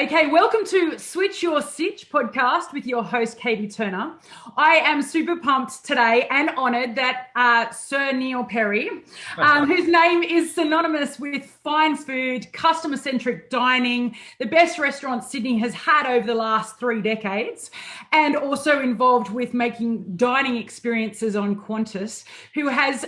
Okay, welcome to Switch Your Sitch podcast with your host, Katie Turner. I am super pumped today and honoured that Sir Neil Perry, whose name is synonymous with fine food, customer-centric dining, the best restaurant Sydney has had over the last 3 decades, and also involved with making dining experiences on Qantas, who has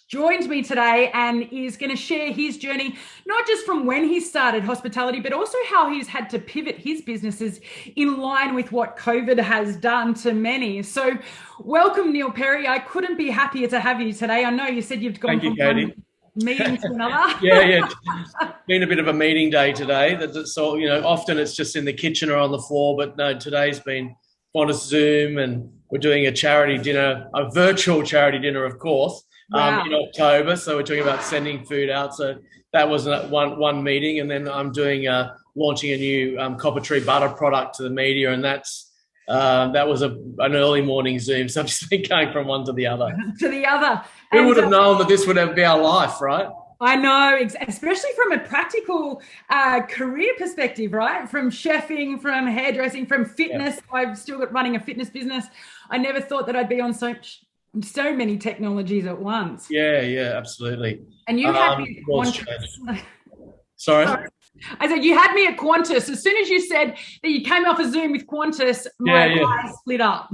joined me today and is going to share his journey, not just from when he started hospitality, but also how he's had to pivot his businesses in line with what COVID has done to many. So welcome, Neil Perry. I couldn't be happier to have you today. I know you said you've gone from one meeting to another. Yeah. It's been a bit of a meeting day today. So, often it's just in the kitchen or on the floor, but no, today's been on a Zoom and we're doing a charity dinner, a virtual charity dinner, of course. Wow. In October, so we're talking about sending food out. So that was one meeting, and then I'm doing launching a new copper tree butter product to the media, and that was an early morning Zoom. So I've just been going from one to the other. Who would have known that this would ever be our life, right? I know, especially from a practical career perspective, right? From chefing, from hairdressing, from fitness. Yeah. I've still got running a fitness business. I never thought that I'd be on so many technologies at once. Yeah, absolutely. And you had me at Qantas. Sorry? I said, you had me at Qantas. As soon as you said that you came off a Zoom with Qantas, my eyes lit up.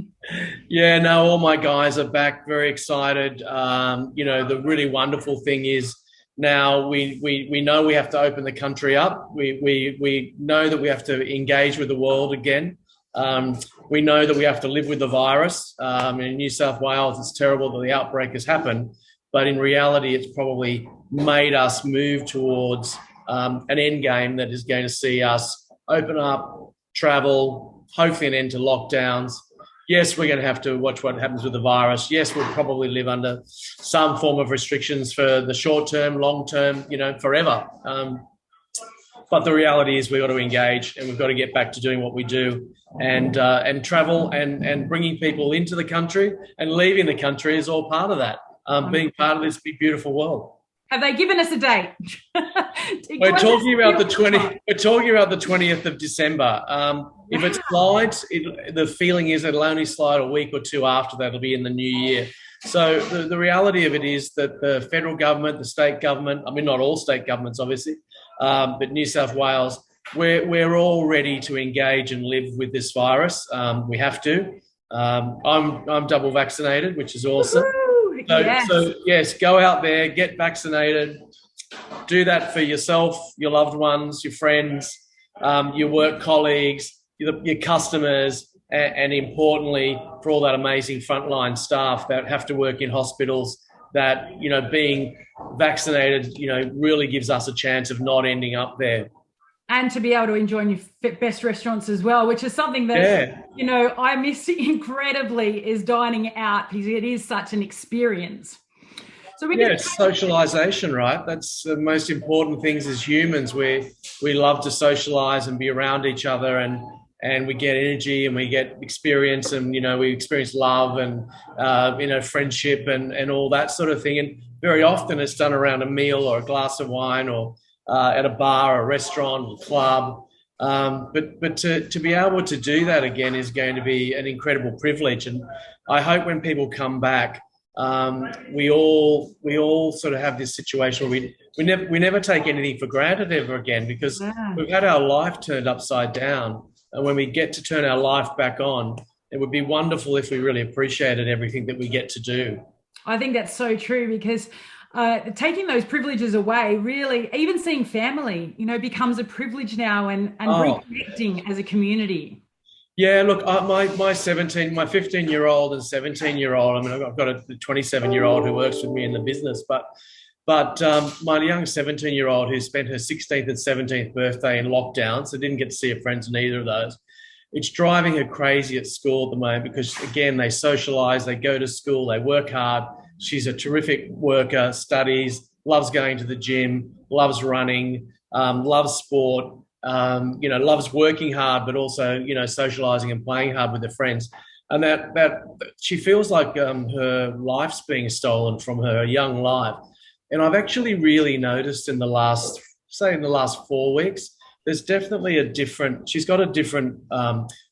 Yeah, no, all my guys are back, very excited. The really wonderful thing is now we know we have to open the country up. We know that we have to engage with the world again. We know that we have to live with the virus. In New South Wales, it's terrible that the outbreak has happened, but in reality, it's probably made us move towards an end game that is going to see us open up, travel, hopefully an end to lockdowns. Yes, we're going to have to watch what happens with the virus. Yes, we'll probably live under some form of restrictions for the short term, long term, forever. But the reality is we've got to engage and we've got to get back to doing what we do and travel and bringing people into the country and leaving the country is all part of that, being part of this big, beautiful world. Have they given us a date? We're talking about the 20th of December. If it slides, the feeling is it'll only slide a week or two after that. It'll be in the new year. So the reality of it is that the federal government, the state government, I mean, not all state governments, obviously, but New South Wales, we're all ready to engage and live with this virus. We have to. I'm double vaccinated, which is awesome. So yes, go out there, get vaccinated. Do that for yourself, your loved ones, your friends, your work colleagues, your customers, and importantly, for all that amazing frontline staff that have to work in hospitals, that, being vaccinated, really gives us a chance of not ending up there. And to be able to enjoy your best restaurants as well, which is something that, I miss incredibly, is dining out, because it is such an experience. So it's socialization, right? That's the most important things as humans. We love to socialize and be around each other, and we get energy and we get experience, and we experience love and friendship and all that sort of thing. And very often it's done around a meal or a glass of wine or at a bar, or a restaurant, or club. But to be able to do that again is going to be an incredible privilege. And I hope when people come back, we all sort of have this situation where we never take anything for granted ever again, because we've had our life turned upside down. And when we get to turn our life back on, it would be wonderful if we really appreciated everything that we get to do. I think that's so true, because taking those privileges away, really, even seeing family, becomes a privilege now, and reconnecting as a community. Yeah, look, my 15-year-old and 17-year-old, I mean, I've got a 27-year-old who works with me in the business, but my young 17-year-old who spent her 16th and 17th birthday in lockdown, so didn't get to see her friends in either of those, it's driving her crazy at school at the moment, because, again, they socialise, they go to school, they work hard. She's a terrific worker, studies, loves going to the gym, loves running, loves sport, loves working hard, but also, socialising and playing hard with her friends. And that she feels like her life's being stolen from her young life. And I've actually really noticed in the last 4 weeks there's definitely she's got a different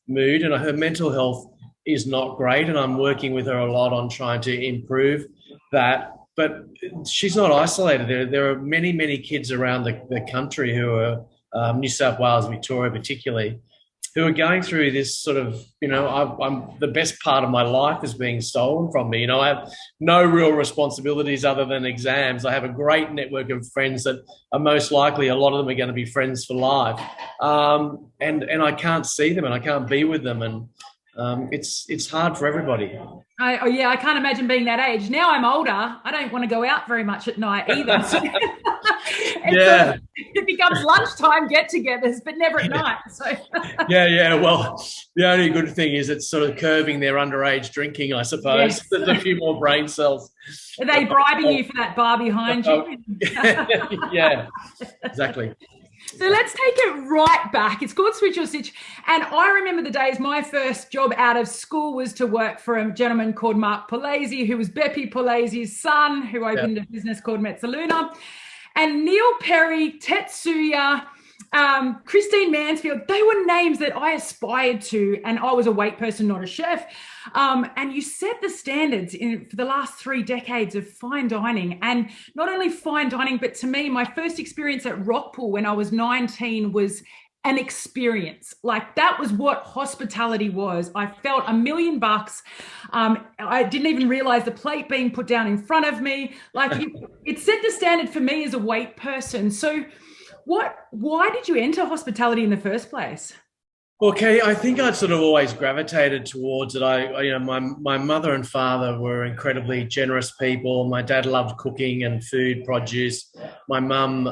mood, and her mental health is not great, and I'm working with her a lot on trying to improve that. But she's not isolated. There are many, many kids around the country who are New South Wales, Victoria particularly, who are going through this sort of, I'm the best part of my life is being stolen from me. I have no real responsibilities other than exams. I have a great network of friends that are most likely, a lot of them are going to be friends for life. And I can't see them and I can't be with them. And it's hard for everybody. I can't imagine being that age. Now I'm older. I don't want to go out very much at night either. So yeah. It becomes lunchtime get-togethers, but never at night. So yeah. Well, the only good thing is it's sort of curbing their underage drinking, I suppose. Yes. There's a few more brain cells. Are they bribing you for that bar behind you? Yeah, exactly. So let's take it right back. It's called Switch Your Sitch. And I remember the days my first job out of school was to work for a gentleman called Mark Polese, who was Beppe Polese's son, who opened a business called Mezza Luna. And Neil Perry, Tetsuya, Christine Mansfield, they were names that I aspired to, and I was a wait person, not a chef. And you set the standards for the last 3 decades of fine dining, and not only fine dining, but to me, my first experience at Rockpool when I was 19 was an experience. Like, that was what hospitality was. I felt $1 million. I didn't even realize the plate being put down in front of me. Like, it set the standard for me as a wait person. So why did you enter hospitality in the first place? Okay, I think I'd sort of always gravitated towards it. My mother and father were incredibly generous people. My dad loved cooking and food, produce. My mum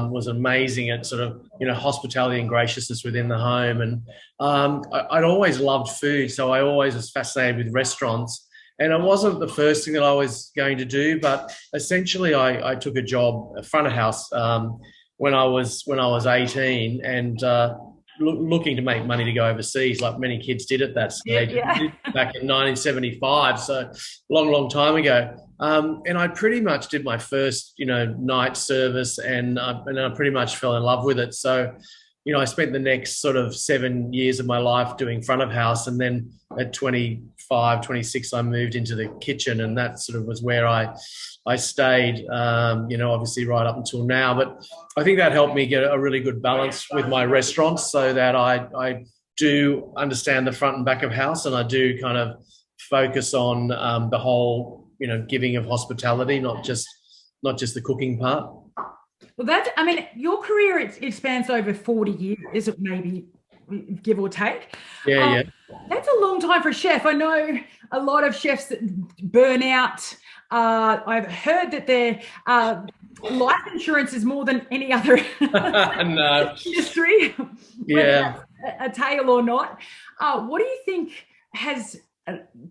was amazing at sort of, hospitality and graciousness within the home. And I'd always loved food, so I always was fascinated with restaurants. And it wasn't the first thing that I was going to do, but essentially I took a job, front of house, when I was 18, and looking to make money to go overseas, like many kids did at that stage. Back in 1975, so long time ago. And I pretty much did my first, night service, and I pretty much fell in love with it. So, I spent the next sort of 7 years of my life doing front of house, and then at 25, 26, I moved into the kitchen, and that sort of was where I stayed, obviously right up until now. But I think that helped me get a really good balance with my restaurants, so that I do understand the front and back of house, and I do kind of focus on the whole, giving of hospitality, not just the cooking part. Well, your career, it spans over 40 years, is it, maybe, give or take? Yeah. That's a long time for a chef. I know a lot of chefs that burn out. I've heard that their life insurance is more than any other industry, whether that's a tale or not. What do you think has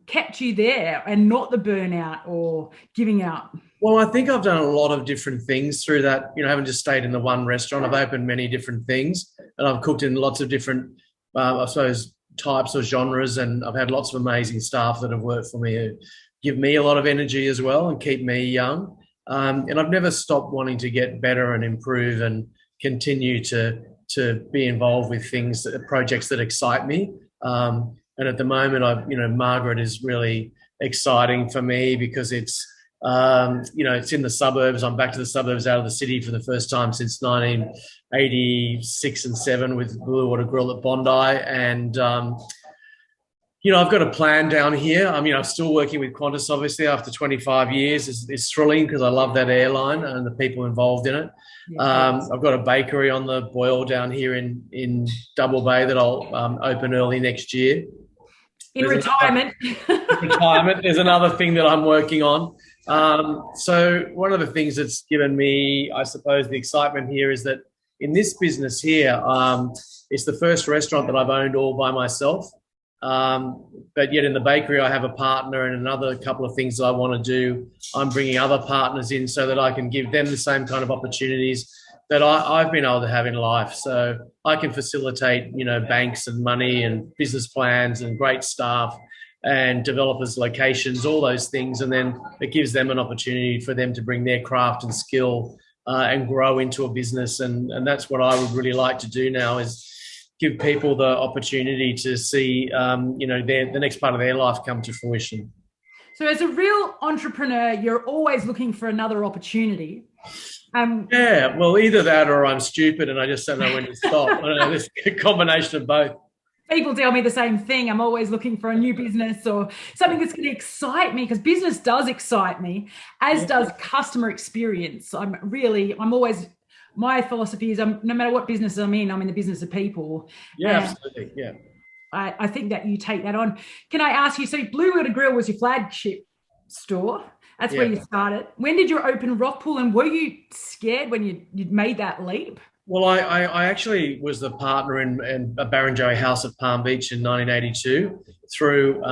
kept you there and not the burnout or giving out? Well, I think I've done a lot of different things through that. I haven't just stayed in the one restaurant. I've opened many different things, and I've cooked in lots of different, I suppose, types or genres, and I've had lots of amazing staff that have worked for me who give me a lot of energy as well and keep me young. And I've never stopped wanting to get better and improve and continue to be involved with projects that excite me. And at the moment, Margaret is really exciting for me because it's in the suburbs. I'm back to the suburbs, out of the city for the first time since 1986 and 7 with Blue Water Grill at Bondi. And, I've got a plan down here. I'm still working with Qantas, obviously, after 25 years. It's thrilling because I love that airline and the people involved in it. I've got a bakery on the Boyle down here in Double Bay that I'll open early next year. Retirement. There's another thing that I'm working on. So one of the things that's given me, I suppose, the excitement here is that in this business here, it's the first restaurant that I've owned all by myself. But yet in the bakery, I have a partner, and another couple of things that I want to do, I'm bringing other partners in so that I can give them the same kind of opportunities that I've been able to have in life. So I can facilitate, banks and money and business plans and great staff and developers' locations, all those things. And then it gives them an opportunity for them to bring their craft and skill and grow into a business. And that's what I would really like to do now, is give people the opportunity to see, the next part of their life come to fruition. So as a real entrepreneur, you're always looking for another opportunity. Yeah, well, either that or I'm stupid and I just don't know when to stop. I don't know, there's a combination of both. People tell me the same thing. I'm always looking for a new business or something that's going to excite me, because business does excite me, as does customer experience. My philosophy is no matter what business I'm in the business of people. Yeah, absolutely. Yeah. I think that you take that on. Can I ask you, so Blue Water Grill was your flagship store. That's where you started. When did you open Rockpool, and were you scared when you'd made that leap? Well, I actually was the partner in a Barrenjoey house at Palm Beach in 1982 through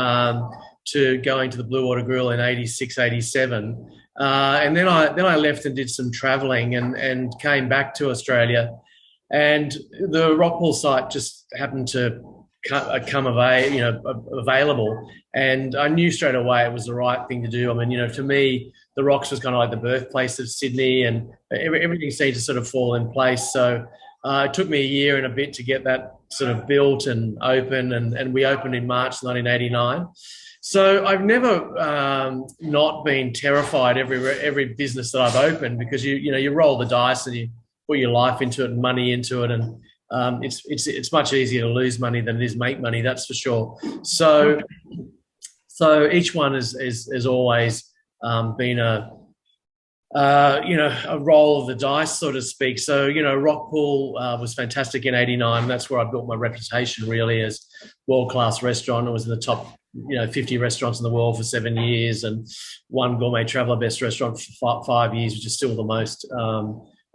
to going to the Blue Water Grill in 86, 87. And then I left and did some travelling and came back to Australia. And the Rockpool site just happened to come available, and I knew straight away it was the right thing to do. I mean, to me, the Rocks was kind of like the birthplace of Sydney, and everything seemed to sort of fall in place. So it took me a year and a bit to get that sort of built and open, and we opened in March 1989. So I've never not been terrified every business that I've opened, because you roll the dice and you put your life into it and money into it, and it's much easier to lose money than it is make money, that's for sure. So each one has always been a roll of the dice, so to speak. So Rockpool was fantastic in '89. That's where I built my reputation really as world-class restaurant. It was in the top 50 restaurants in the world for 7 years, and won Gourmet Traveller Best Restaurant for 5 years, which is still the most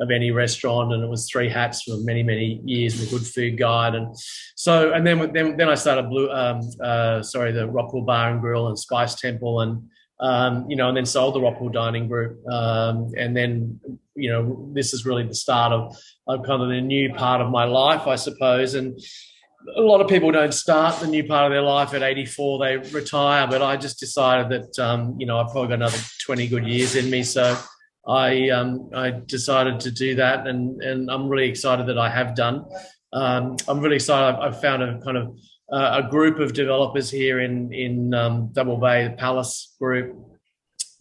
of any restaurant, and it was 3 hats for many, many years with Good Food Guide. And so, and then I started the Rockpool Bar and Grill and Spice Temple, and and then sold the Rockpool Dining Group. And then, this is really the start of kind of the new part of my life, I suppose. And a lot of people don't start the new part of their life at 84, they retire, but I just decided that, I've probably got another 20 good years in me. So I decided to do that, and I'm really excited that I have done. I'm really excited. I've found a kind of a group of developers here in Double Bay, the Palace Group,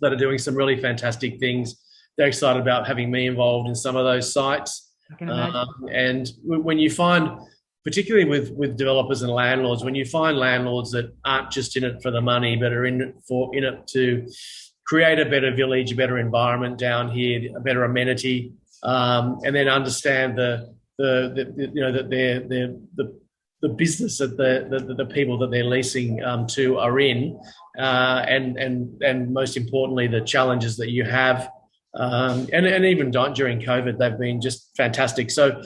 that are doing some really fantastic things. They're excited about having me involved in some of those sites. I can imagine. And when you find, particularly with developers and landlords, when you find landlords that aren't just in it for the money, but are in it to create a better village, a better environment down here, a better amenity, and then understand the business that the people that they're leasing to are in, and most importantly, the challenges that you have, and even during COVID, they've been just fantastic. So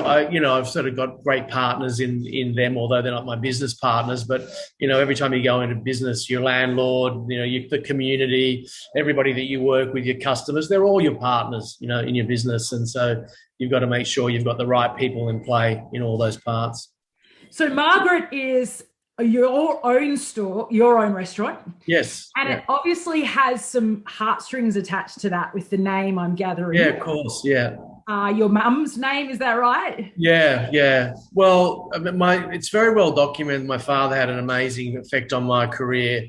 I've sort of got great partners in them, although they're not my business partners. But every time you go into business, your landlord, the community, everybody that you work with, your customers, they're all your partners, in your business. And so you've got to make sure you've got the right people in play in all those parts. So Margaret is your own store, your own restaurant. Yes. And it obviously has some heartstrings attached to that with the name, I'm gathering. Yeah, of course, yeah. Your mum's name, is that right? Yeah. Well, it's very well documented. My father had an amazing effect on my career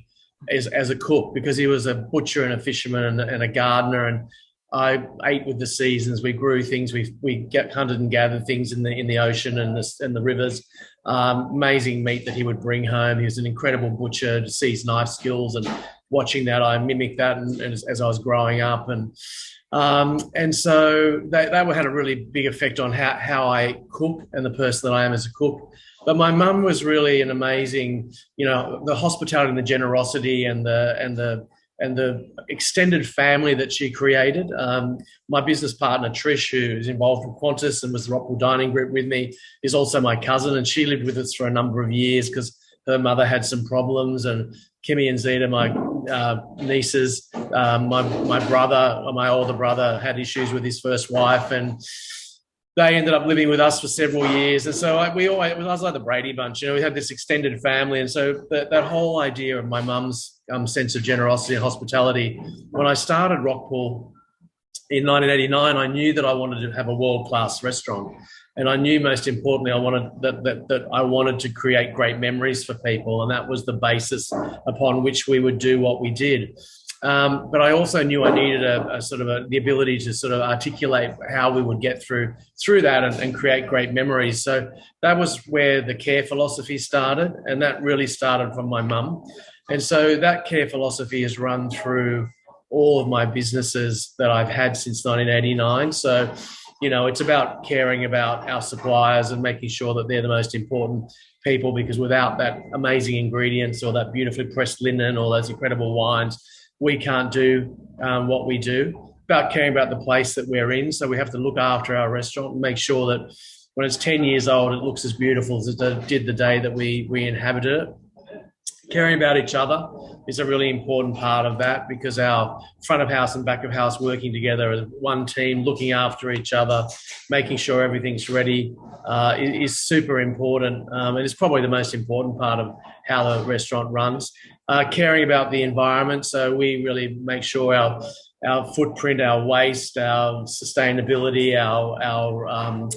as a cook, because he was a butcher and a fisherman and a gardener, and I ate with the seasons. We grew things. We hunted and gathered things in the ocean and the rivers. Amazing meat that he would bring home. He was an incredible butcher. To see his knife skills, and watching that, I mimicked that, and as I was growing up, and so that had a really big effect on how I cook and the person that I am as a cook. But my mum was really an amazing, the hospitality and the generosity and the extended family that she created. My business partner, Trish, who is involved with Qantas and was the Rockpool Dining Group with me, is also my cousin, and she lived with us for a number of years because her mother had some problems. And Kimmy and Zeta, my nieces, my brother, my older brother, had issues with his first wife, and they ended up living with us for several years. And so it was like the Brady Bunch. We had this extended family. And so that whole idea of my mum's sense of generosity and hospitality, when I started Rockpool in 1989, I knew that I wanted to have a world-class restaurant. And I knew most importantly, I wanted that I wanted to create great memories for people. And that was the basis upon which we would do what we did. But I also knew I needed the ability to sort of articulate how we would get through that and create great memories. So that was where the care philosophy started. And that really started from my mum. And so that care philosophy has run through all of my businesses that I've had since 1989. So, it's about caring about our suppliers and making sure that they're the most important people, because without that amazing ingredients or that beautifully pressed linen or those incredible wines, we can't do what we do. About caring about the place that we're in. So we have to look after our restaurant and make sure that when it's 10 years old, it looks as beautiful as it did the day that we inhabited it. Caring about each other is a really important part of that, because our front of house and back of house working together as one team, looking after each other, making sure everything's ready is super important. And it's probably the most important part of how the restaurant runs. Caring about the environment. So we really make sure our footprint, our waste, our sustainability, our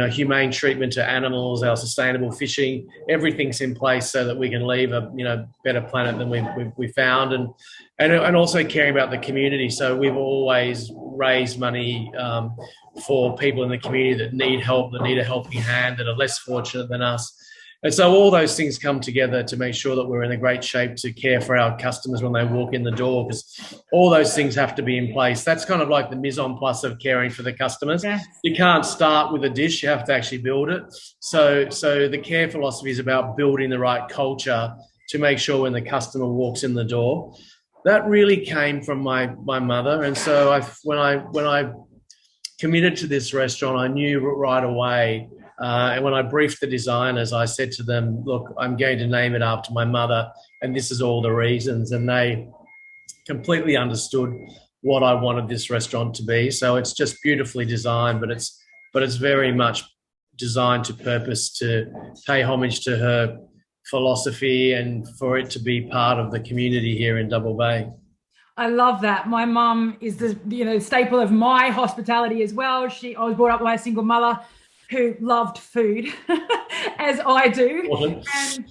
humane treatment to animals, our sustainable fishing, everything's in place so that we can leave a better planet than we found, and also caring about the community. So we've always raised money for people in the community that need help, that need a helping hand, that are less fortunate than us. And so all those things come together to make sure that we're in a great shape to care for our customers when they walk in the door, because all those things have to be in place. That's kind of like the mise en place of caring for the customers. Yes. You can't start with a dish, you have to actually build it. So the care philosophy is about building the right culture to make sure when the customer walks in the door. That really came from my mother. And so when I committed to this restaurant, I knew right away. And when I briefed the designers, I said to them, look, I'm going to name it after my mother, and this is all the reasons. And they completely understood what I wanted this restaurant to be. So it's just beautifully designed, but it's very much designed to purpose, to pay homage to her philosophy and for it to be part of the community here in Double Bay. I love that. My mum is the staple of my hospitality as well. I was brought up by a single mother who loved food, as I do. Awesome. And,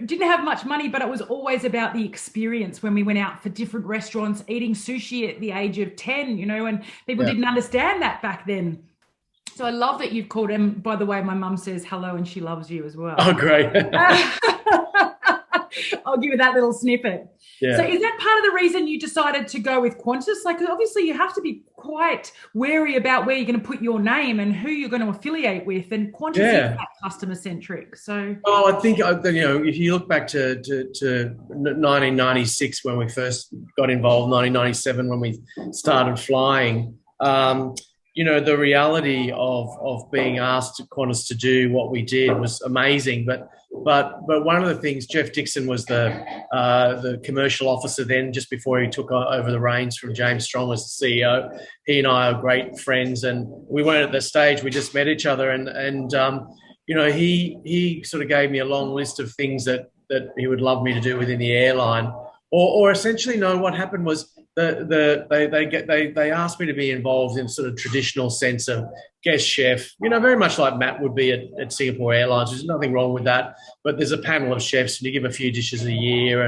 didn't have much money, but it was always about the experience when we went out for different restaurants, eating sushi at the age of 10, and people didn't understand that back then. So I love that you've called him. By the way, my mum says hello and she loves you as well. Oh, great. I'll give you that little snippet. Yeah. So is that part of the reason you decided to go with Qantas? Like, obviously you have to be quite wary about where you're going to put your name and who you're going to affiliate with. And Qantas is that customer centric. So, I think, if you look back to 1996 when we first got involved, 1997 when we started flying, the reality of being asked at Qantas to do what we did was amazing. But one of the things, Jeff Dixon was the commercial officer then, just before he took over the reins from James Strong as the CEO. He and I are great friends, and we weren't at the stage. We just met each other, and he sort of gave me a long list of things that he would love me to do within the airline, or essentially, no. What happened was they asked me to be involved in sort of traditional sense of guest chef, very much like Matt would be at Singapore Airlines. There's nothing wrong with that, but there's a panel of chefs and you give a few dishes a year.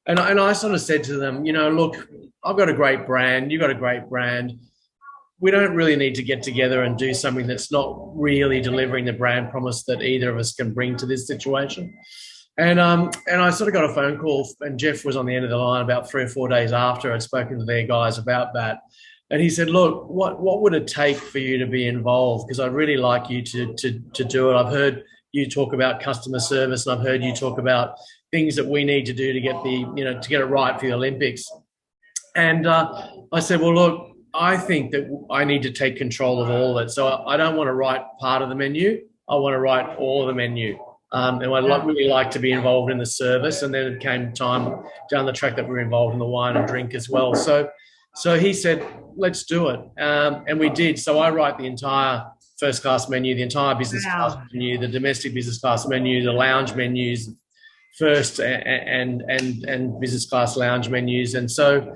And I sort of said to them, look, I've got a great brand. You've got a great brand. We don't really need to get together and do something that's not really delivering the brand promise that either of us can bring to this situation. And I sort of got a phone call, and Jeff was on the end of the line about 3 or 4 days after I'd spoken to their guys about that. And he said, look, what would it take for you to be involved? Because I'd really like you to do it. I've heard you talk about customer service, and I've heard you talk about things that we need to do to get to get it right for the Olympics. And I said, well, look, I think that I need to take control of all of it. So I don't want to write part of the menu. I want to write all of the menu. And I'd really like to be involved in the service. And then it came time down the track that we were involved in the wine and drink as well. So he said, let's do it. And we did. So I write the entire first class menu, the entire business class menu, the domestic business class menu, the lounge menus, first and business class lounge menus. And so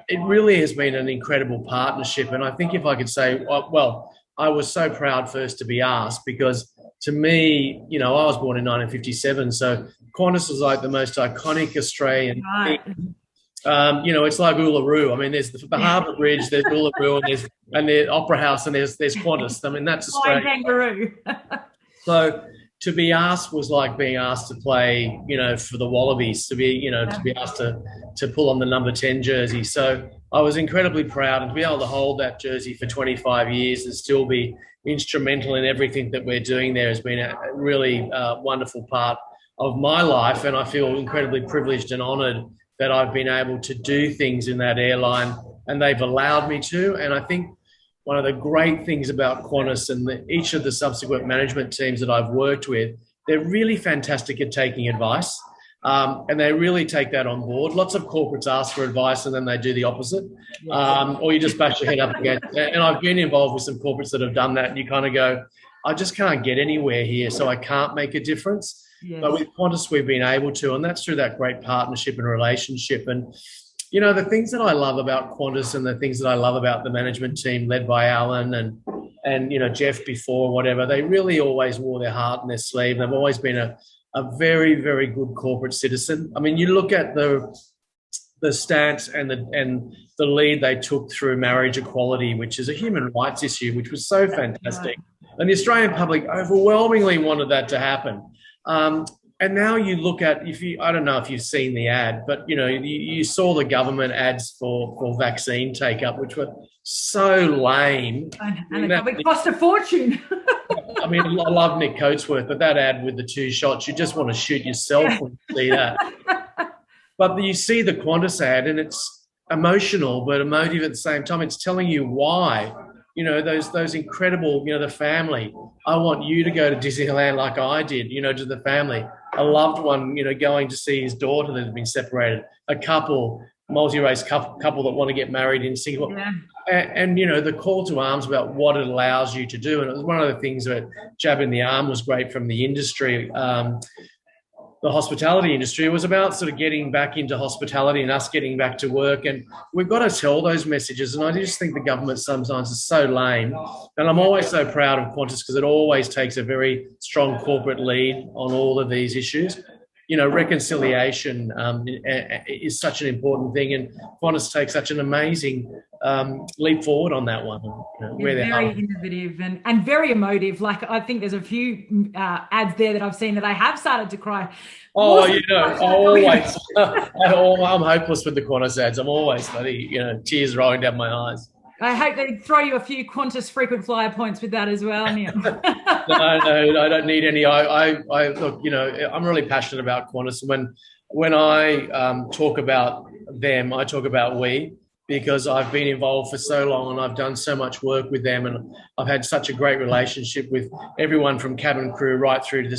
it really has been an incredible partnership. And I think if I could say, well, I was so proud first to be asked, because to me, you know, I was born in 1957, so Qantas was like the most iconic Australian thing. You know, it's like Uluru. I mean, there's the Harbour Bridge, there's Uluru, and the Opera House, and there's Qantas. I mean, that's Australia. Kangaroo. So to be asked was like being asked to play, you know, for the Wallabies, to be asked to pull on the number 10 jersey. So I was incredibly proud, and to be able to hold that jersey for 25 years and still be instrumental in everything that we're doing there has been a really wonderful part of my life. And I feel incredibly privileged and honoured that I've been able to do things in that airline, and they've allowed me to. And I think one of the great things about Qantas and each of the subsequent management teams that I've worked with, they're really fantastic at taking advice, and they really take that on board. Lots of corporates ask for advice and then they do the opposite, or you just bash your head up against. And I've been involved with some corporates that have done that, and you kind of go, I just can't get anywhere here, so I can't make a difference. Yes. But with Qantas, we've been able to, and that's through that great partnership and relationship. And, you know, the things that I love about Qantas and the things that I love about the management team led by Alan and you know, Jeff before, whatever, they really always wore their heart on their sleeve. They've always been a very, very good corporate citizen. I mean, you look at the stance and the lead they took through marriage equality, which is a human rights issue, which was so fantastic. And the Australian public overwhelmingly wanted that to happen. And now you look at, I don't know if you've seen the ad, but, you know, you saw the government ads for vaccine take-up, which were so lame. And it cost a fortune. I mean, I love Nick Coatsworth, but that ad with the 2 shots, you just want to shoot yourself when you see that. But you see the Qantas ad, and it's emotional but emotive at the same time. It's telling you why. You know, those incredible, you know, the family. I want you to go to Disneyland like I did, you know, to the family. A loved one, you know, going to see his daughter that has been separated. A couple, multi-race couple that want to get married in Singapore. Yeah. And, you know, the call to arms about what it allows you to do. And it was one of the things that jab in the arm was great from the industry. The hospitality industry. It was about sort of getting back into hospitality and us getting back to work. And we've got to tell those messages. And I just think the government sometimes is so lame. And I'm always so proud of Qantas because it always takes a very strong corporate lead on all of these issues. You know, reconciliation is such an important thing. And Qantas takes such an amazing leap forward on that one. You know, very innovative and very emotive. Like, I think there's a few ads there that I've seen that I have started to cry. Oh, you know, always. I'm hopeless with the Qantas ads. I'm always bloody, you know, tears rolling down my eyes. I hope they throw you a few Qantas frequent flyer points with that as well, Neil. No, I don't need any. I look, you know, I'm really passionate about Qantas. When I talk about them, I talk about we, because I've been involved for so long and I've done so much work with them, and I've had such a great relationship with everyone from cabin crew right through to the